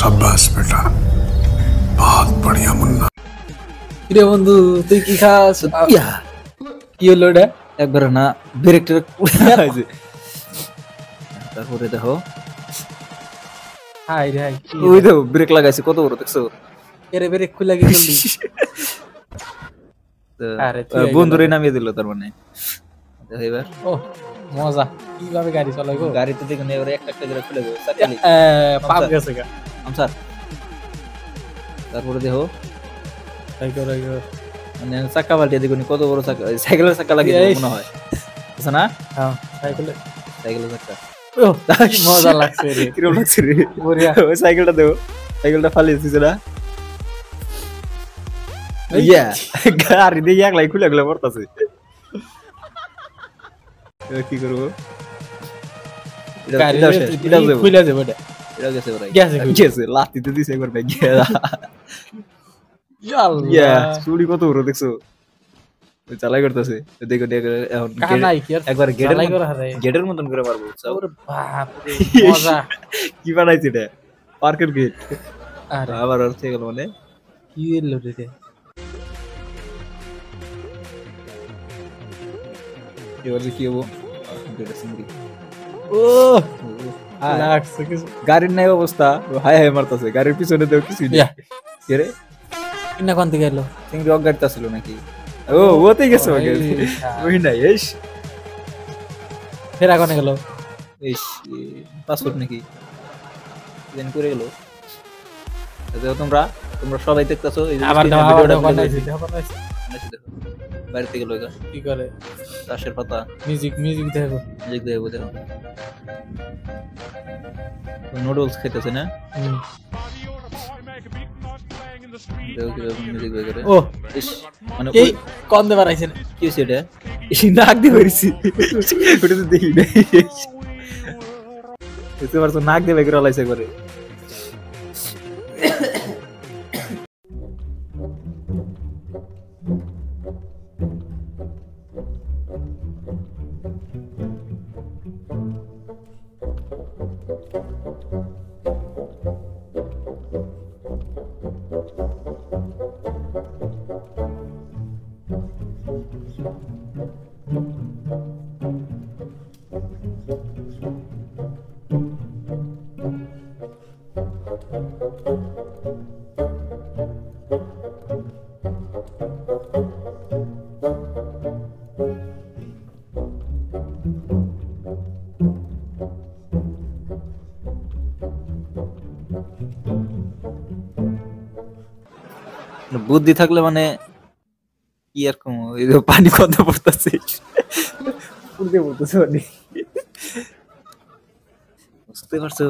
शाबाश बेटा, बहुत बढ़िया मुन्ना। কিরে বন্ধু তুই কি খাস? ইয়া কি হলো রে? একবার না ব্রেকটা হয়েছে। তারপরে দেখো হাই রে হাই কি ওই দেখো ব্রেক লাগাইছে কত বড় দেখছো। এরে বেরে খুলে কি করলি? তো, আরে তুই বন্ধুরে নামিয়ে দিল তার মানে। দেখো এবার ও মজা কিভাবে গাড়ি চালাই গো? গাড়িতে দেখুন এবারে একটা একটা করে খুলে দেবো চাকালি পাপ গেছে গা। আমসার। তারপরে দেখো তাই করে মানে চাকা পাল্টিয়ে দেখুন কত বড় চাকা, সাইকেলের চাকা লাগিয়ে দেবো মনে হয়, বুঝছো না? হ্যাঁ সাইকেলে সাইকেলের চাকা ও মজা লাগছে রে। কিরকম লাগছে রে? বড়িয়া ওই সাইকেলটা দেবো, সাইকেলটা ফালিয়েছিস না? এই ইয়া গাড়ি দিয়ে একলাই খুলে খুলে পড়তাছে। এবার কি করবো? গাড়ি এটা দেবো, খুলে যাবে এটা। এটা গেছে ওরাই গেছে, গেছে। গেছে লাতিতে দিছে একবার ব্যাগ ইয়া আল্লাহ চুরি কত বড় দেখছো, ওই চালাই করতেছে। দেখো দেখো এখন কানাই কি আর একবার গেটের চালাই করা হারে। গেটের মতন করে পারবো, বুঝছো? ওরে বাপ রে মজা। কি বানাইছে এটা? পার্কের গেট। আরে আবার হচ্ছে গেল মানে কি হলো রে? এবার যে কি হবো? এটা সিঙ্গি। ও হায়। লাগছে কিছু। গাড়ির নাই অবস্থা, হাই হাই মারতাছে, গাড়ির পিছনে দেও কিছুই নেই। ইয়া কে রে? কিনা কোন দিকে এলো? সিঙ্গি অগাড়িতে ছিল নাকি? ও ওতেই গেছে ও, ওকে। এই, ওই নাই এস ফেরা কোনে গেল? এস পাসপোর্ট নাকি দেন করে গেল। দেখো তোমরা তোমরা সবাই দেখতেছো এই যে আবার screen এ দাও আবার ভিডিওটা দাও play কোনাইছে করছি। দেখো কোনাইছে দেখো বাইরে থেকে লইগা কি করে? তাসের পাতা মিউজিক মিউজিক দেখো। মিউজিক দেবো দেখো নুডলস খাইতেছে না? হুম। দেখো কিরকম মিউজিক বের করে। ও ইস, মানে এই কোন দে বাড়াইছে না? কি হয়েছে এটা? এই নাক দিয়ে বেরিয়েছি, ওটা তো দেখি নাই। বুঝতে পারছো নাক দিয়ে বের করে লাইছে করে। বুদ্ধি থাকলে মানে কি আর কম, এই যে পানি কত পড়তেছে, পুরতে পড়তেছে পানি, বুঝতে পারছো?